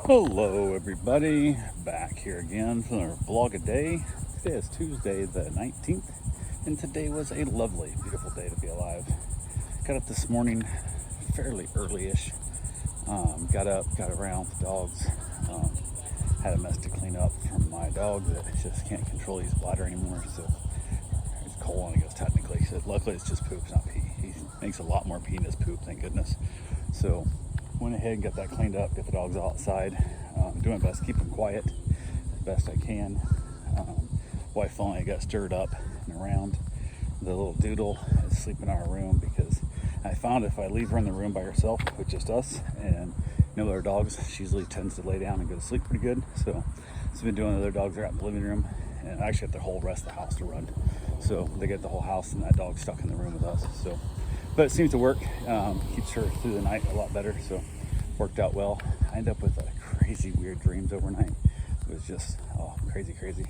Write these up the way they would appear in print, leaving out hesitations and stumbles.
Hello everybody, back here again for another vlog a day. Today is Tuesday the 19th, and today was a lovely, beautiful day to be alive. Got up this morning fairly early-ish. Got up, got around with the dogs. Had a mess to clean up from my dog that just can't control his bladder anymore, so it's colon, I guess, technically. So luckily it's just poop, not pee. He makes a lot more pee in his poop, thank goodness. So went ahead and got that cleaned up, get the dogs outside. Doing my best to keep them quiet as best I can. Wife finally got stirred up and around. The little doodle is sleeping in our room because I found if I leave her in the room by herself with just us and no other dogs, she usually tends to lay down and go to sleep pretty good. So it's been doing. The other dogs are out in the living room, and I actually have the whole rest of the house to run. So they get the whole house and that dog stuck in the room with us. So, but it seems to work. Keeps her through the night a lot better. So worked out well. I ended up with crazy weird dreams overnight. It was just crazy.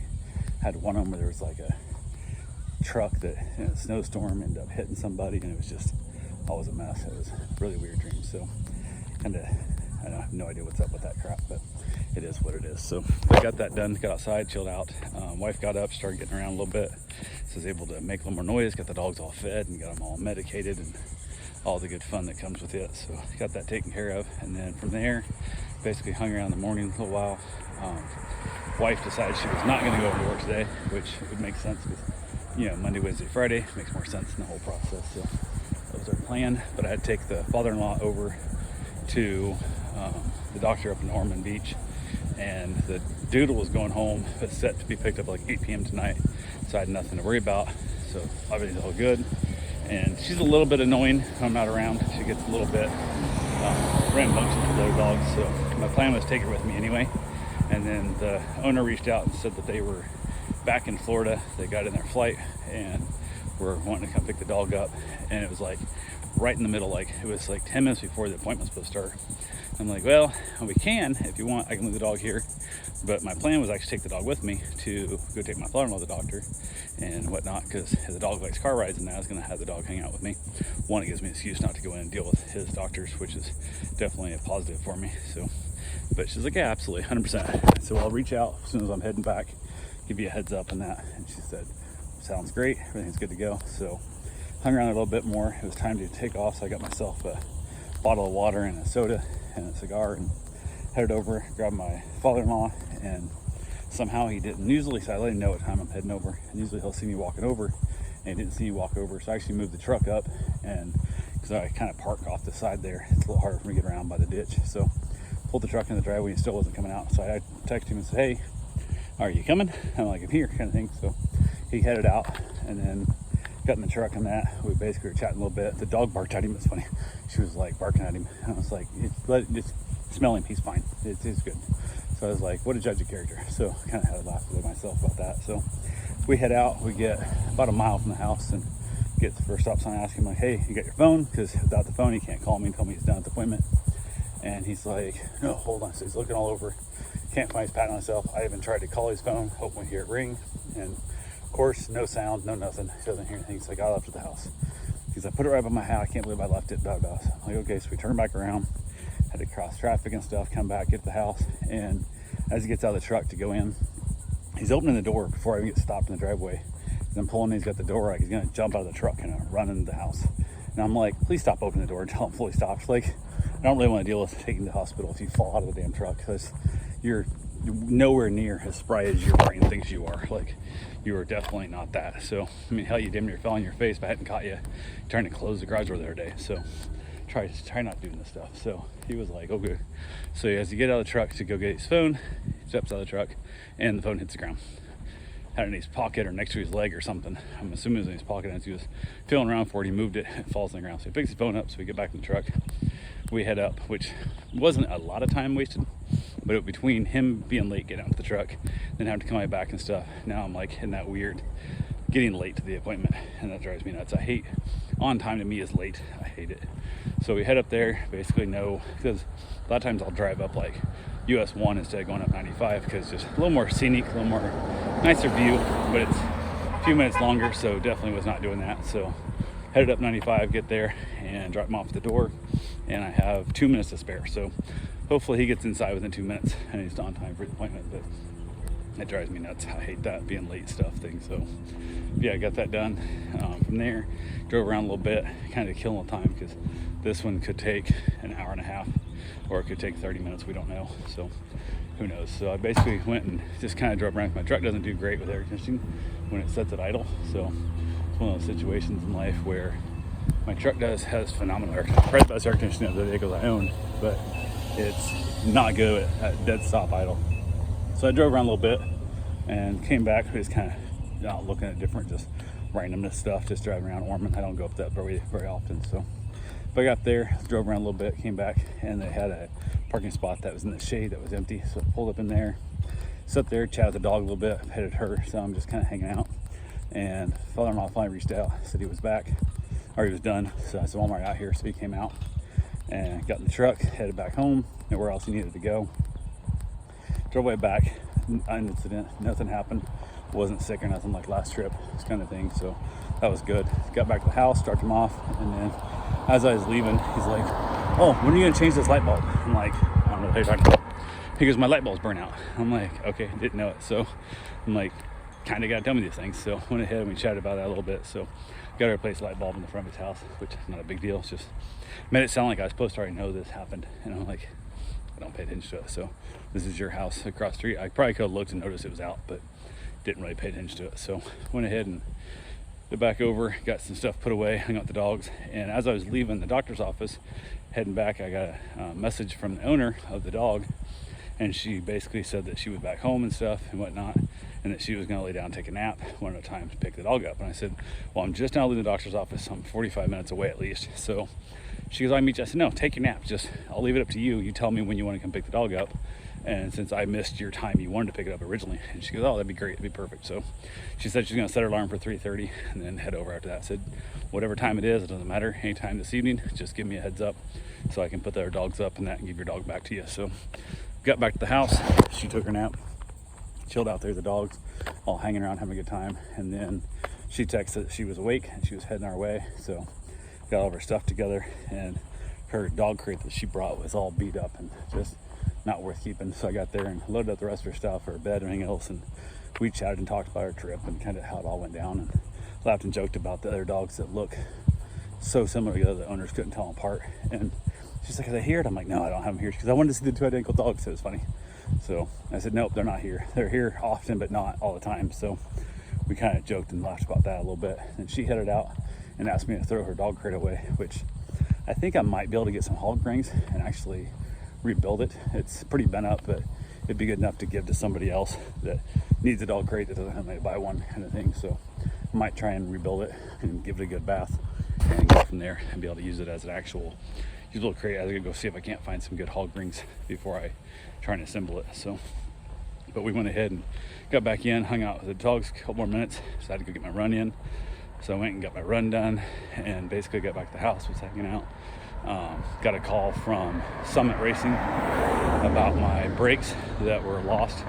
Had one of them where there was like a truck that in a snowstorm ended up hitting somebody, and it was just always a mess. It was a really weird dream. So I have no idea what's up with that crap, but it is what it is. So I got that done, got outside, chilled out. Wife got up, started getting around a little bit. So I was able to make a little more noise, got the dogs all fed and got them all medicated and all the good fun that comes with it. So got that taken care of. And then from there, basically hung around in the morning a little while. Wife decided she was not going to go to work today, which would make sense because, Monday, Wednesday, Friday makes more sense in the whole process. So that was our plan. But I had to take the father-in-law over to the doctor up in Ormond Beach, and the doodle was going home. It's set to be picked up like 8 p.m. tonight, so I had nothing to worry about. So everything's all good. And she's a little bit annoying when I'm not around. She gets a little bit rambunctious with other dogs. So my plan was to take her with me anyway. And then the owner reached out and said that they were back in Florida. They got in their flight and were wanting to come pick the dog up. And it was like right in the middle, like it was like 10 minutes before the appointment was supposed to start. I'm like, well, we can, if you want, I can leave the dog here. But my plan was actually take the dog with me to go take my father-in-law to the doctor and whatnot, because the dog likes car rides, and I was going to have the dog hang out with me. One, it gives me an excuse not to go in and deal with his doctors, which is definitely a positive for me. So, but she's like, yeah, absolutely, 100%. So I'll reach out as soon as I'm heading back, give you a heads up on that. And she said, sounds great, everything's good to go. So hung around a little bit more. It was time to take off, so I got myself a bottle of water and a soda and a cigar and headed over, grabbed my father-in-law, and somehow he didn't. Usually, so I let him know what time I'm heading over, and usually he'll see me walking over, and he didn't see me walk over. So I actually moved the truck up, and because I kind of park off the side there, it's a little harder for me to get around by the ditch. So pulled the truck in the driveway and he still wasn't coming out. So I texted him and said, hey, are you coming? I'm like, I'm here, kind of thing. So he headed out, and then got in the truck, and that we basically were chatting a little bit. The dog barked at him. It's funny. She was like barking at him, and I was like, just smell him. He's fine. It's good. So I was like, what a judge of character. So I kind of had a laugh with myself about that. So we head out. We get about a mile from the house and get to the first stop sign. I ask him like, hey, you got your phone? Because without the phone, he can't call me and tell me he's done at the appointment. And he's like, no, hold on. So he's looking all over. Can't find his pad on himself. I even tried to call his phone, hoping to hear it ring. And of course, no sound, no nothing. He doesn't hear anything. He's like, I left at the house. He's like, I put it right by my house. I can't believe I left it. I'm like, okay. So we turn back around, had to cross traffic and stuff, come back, get to the house. And as he gets out of the truck to go in, he's opening the door before I even get stopped in the driveway. As I'm pulling, he's got the door, like he's gonna jump out of the truck and run into the house. And I'm like, please stop opening the door until I'm fully stopped. Like, I don't really want to deal with taking the hospital if you fall out of the damn truck, because you're nowhere near as spry as your brain thinks you are. Like, you are definitely not that. So I mean, hell, you damn near fell on your face if I hadn't caught you trying to close the garage door the other day. So try not doing this stuff. So he was like, okay. So as he get out of the truck to go get his phone, he steps out of the truck and the phone hits the ground. Had it in his pocket or next to his leg or something. I'm assuming it was in his pocket. As he was feeling around for it, he moved it, it falls on the ground. So he picks his phone up, so we get back in the truck. We head up, which wasn't a lot of time wasted, but it, between him being late getting out to the truck, then having to come right back and stuff, now I'm like in that weird getting late to the appointment, and that drives me nuts. I hate, on time to me is late. I hate it. So we head up there, basically because a lot of times I'll drive up like US 1 instead of going up 95, because just a little more scenic, a little more nicer view, but it's a few minutes longer, so definitely was not doing that. So headed up 95, get there and drop him off at the door, and I have 2 minutes to spare. So hopefully he gets inside within 2 minutes and he's on time for his appointment. But it drives me nuts. I hate that being late stuff thing. So yeah, I got that done. From there, drove around a little bit, kind of killing the time because this one could take an hour and a half or it could take 30 minutes. We don't know. So who knows? So I basically went and just kind of drove around. My truck doesn't do great with air conditioning when it sets at idle. So it's one of those situations in life where my truck has phenomenal air conditioning. Probably the best air conditioning of the vehicles I own, but it's not good at dead stop idle. So I drove around a little bit and came back. Just kind of out looking at different just randomness stuff, just driving around Ormond. I don't go up that very often. So but I got there, drove around a little bit, came back, and they had a parking spot that was in the shade that was empty. So I pulled up in there, sat there, chatted with the dog a little bit, petted her. So I'm just kind of hanging out. And father-in-law finally reached out, said he was back, or he was done. So I said, well, I'm already out here. So he came out and got in the truck, headed back home, and where else he needed to go. Drove way back, incident, nothing happened. Wasn't sick or nothing like last trip, this kind of thing. So that was good. Got back to the house, started him off, and then as I was leaving, he's like, oh, when are you gonna change this light bulb? I'm like, I don't know what you're talking about. He goes, my light bulb's burnt out. I'm like, okay, didn't know it. So I'm like, kind of gotta tell me these things. So went ahead and we chatted about that a little bit. So got to replace a light bulb in the front of his house, which is not a big deal. It's just made it sound like I was supposed to already know this happened. And I'm like, I don't pay attention to it. So this is your house across the street. I probably could have looked and noticed it was out, but didn't really pay attention to it. So went ahead and went back over, got some stuff put away, hung out the dogs. And as I was leaving the doctor's office, heading back, I got a message from the owner of the dog. And she basically said that she was back home and stuff and whatnot, and that she was going to lay down and take a nap one at a time to pick the dog up. And I said, well, I'm just now leaving the doctor's office. I'm 45 minutes away at least. So she goes, I'll meet you. I said, no, take your nap. Just, I'll leave it up to you. You tell me when you want to come pick the dog up. And since I missed your time, you wanted to pick it up originally. And she goes, oh, that'd be great. It'd be perfect. So she said she's going to set her alarm for 3:30 and then head over after that. I said, whatever time it is, it doesn't matter. Anytime this evening, just give me a heads up so I can put their dogs up and that and give your dog back to you. So got back to the house. She took her nap, chilled out there, the dogs all hanging around, having a good time. And then she texted that she was awake and she was heading our way. So got all of her stuff together, and her dog crate that she brought was all beat up and just not worth keeping. So I got there and loaded up the rest of her stuff, her bed, and everything else, and we chatted and talked about our trip and kind of how it all went down, and laughed and joked about the other dogs that look so similar together the owners couldn't tell them apart. And she's like, are they here? And I'm like, no, I don't have them here, because I wanted to see the two identical dogs. So it was funny. So I said, nope, they're not here. They're here often, but not all the time. So we kind of joked and laughed about that a little bit. And she headed out and asked me to throw her dog crate away, which I think I might be able to get some hog rings and actually rebuild it. It's pretty bent up, but it'd be good enough to give to somebody else that needs a dog crate that doesn't have money to buy one, kind of thing. So I might try and rebuild it and give it a good bath and go from there and be able to use it as an actual usable crate. I'm gonna go see if I can't find some good hog rings before I try and assemble it. So, but we went ahead and got back in, hung out with the dogs a couple more minutes, so I had to go get my run in. So I went and got my run done and basically got back to the house, was hanging out. Got a call from Summit Racing about my brakes that were lost.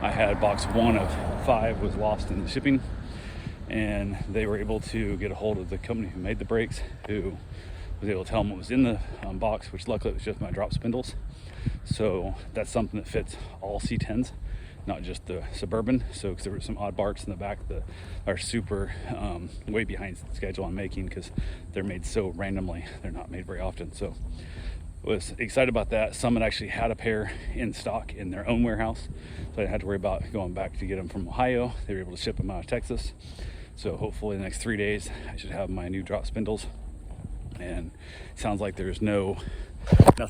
I had box 1 of 5 was lost in the shipping, and they were able to get a hold of the company who made the brakes, who was able to tell them what was in the box, which luckily was just my drop spindles. So that's something that fits all C10s, not just the Suburban. So because there were some odd barks in the back that are super way behind schedule on making, because they're made so randomly. They're not made very often. So was excited about that. Summit actually had a pair in stock in their own warehouse, so I didn't have to worry about going back to get them from Ohio. They were able to ship them out of Texas. So hopefully the next 3 days I should have my new drop spindles, and it sounds like there's nothing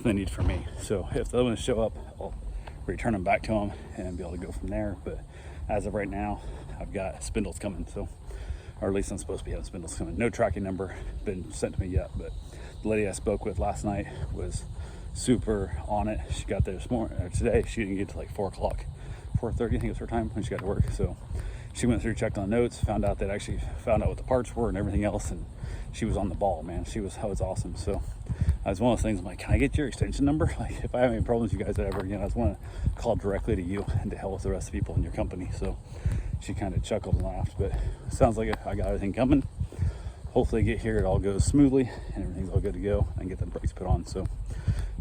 they need from me. So if the other ones show up, I'll return them back to them and be able to go from there. But as of right now, I've got spindles coming, so, or at least I'm supposed to be having spindles coming. No tracking number been sent to me yet, but the lady I spoke with last night was super on it. She got there this morning, or today. She didn't get to like 4 o'clock, 4:30, I think it was her time when she got to work. So she went through, checked on notes, found out that actually found out what the parts were and everything else, and she was on the ball, man. That was awesome. So that was one of those things. I'm like, can I get your extension number? Like, if I have any problems, you guys ever, I just want to call directly to you and to hell with the rest of the people in your company. So she kind of chuckled and laughed, but it sounds like I got everything coming. Hopefully get here, it all goes smoothly and everything's all good to go and get the brakes put on. So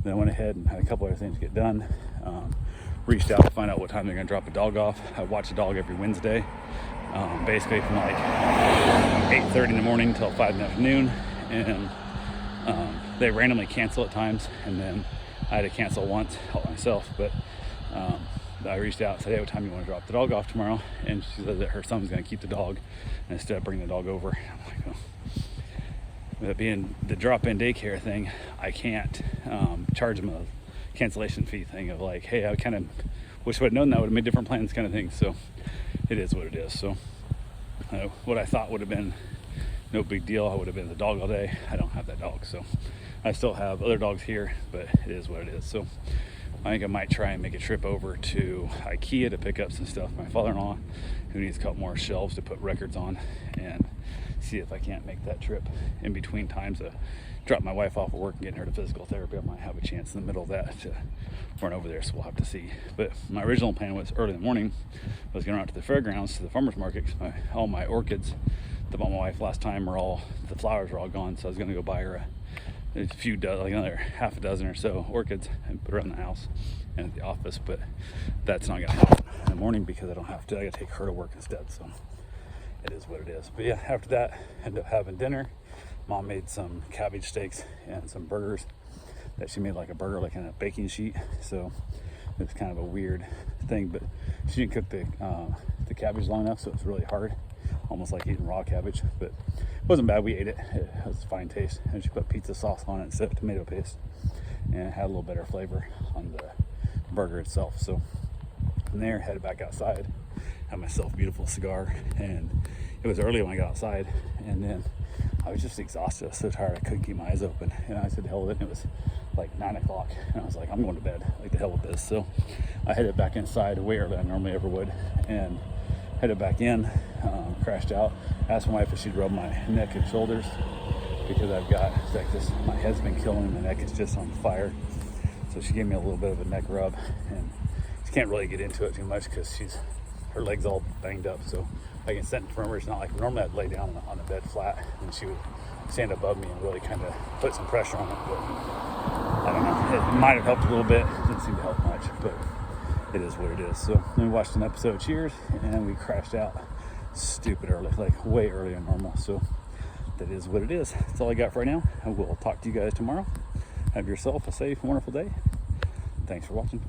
Then I went ahead and had a couple other things to get done. Reached out to find out what time they're going to drop the dog off. I watch the dog every Wednesday, basically from like 8:30 in the morning till 5 in the afternoon, and they randomly cancel at times, and then I had to cancel once all myself, but I reached out and said, hey, what time do you want to drop the dog off tomorrow? And she said that her son's going to keep the dog instead of bringing the dog over. I'm like, oh. That being the drop-in daycare thing, I can't charge them a cancellation fee thing of like, hey, I kind of wish I would have known that, would have made different plans kind of thing. So it is what it is. So what I thought would have been no big deal, I would have been the dog all day. I don't have that dog, so I still have other dogs here, but it is what it is. So I think I might try and make a trip over to IKEA to pick up some stuff. My father-in-law, who needs a couple more shelves to put records on, and see if I can't make that trip in between times to drop my wife off at work and getting her to physical therapy. I might have a chance in the middle of that to run over there, so we'll have to see. But my original plan was early in the morning, I was going out to the fairgrounds, to the farmer's market, because all my orchids that I bought my wife last time the flowers were all gone, so I was going to go buy her a few dozen, like another half a dozen or so orchids, and put her in the house and at the office. But that's not going to happen in the morning because I don't have to. I got to take her to work instead, so it is what it is. But yeah, after that, ended up having dinner. Mom made some cabbage steaks and some burgers that she made like a burger, like in a baking sheet. So it was kind of a weird thing, but she didn't cook the cabbage long enough, so it was really hard, almost like eating raw cabbage. But it wasn't bad. We ate it. It has a fine taste. And she put pizza sauce on it instead of tomato paste, and it had a little better flavor on the burger itself. So from there, headed back outside, had myself a beautiful cigar, and it was early when I got outside, and then I was just exhausted. I was so tired I couldn't keep my eyes open, and I said, hell with it. And it was like 9 o'clock, and I was like, I'm going to bed, like the hell with this. So I headed back inside way earlier than I normally ever would, and headed back in, crashed out, asked my wife if she'd rub my neck and shoulders, because I've got like this, my head's been killing, my neck is just on fire. So she gave me a little bit of a neck rub, and she can't really get into it too much because her legs all banged up, so I can sit in front of her. It's not like normally I'd lay down on the bed flat, and she would stand above me and really kind of put some pressure on it. But I don't know, it might have helped a little bit. It didn't seem to help much, but it is what it is. So then we watched an episode of Cheers, and we crashed out stupid early, like way earlier than normal. So that is what it is. That's all I got for right now, and we'll talk to you guys tomorrow. Have yourself a safe, wonderful day. Thanks for watching.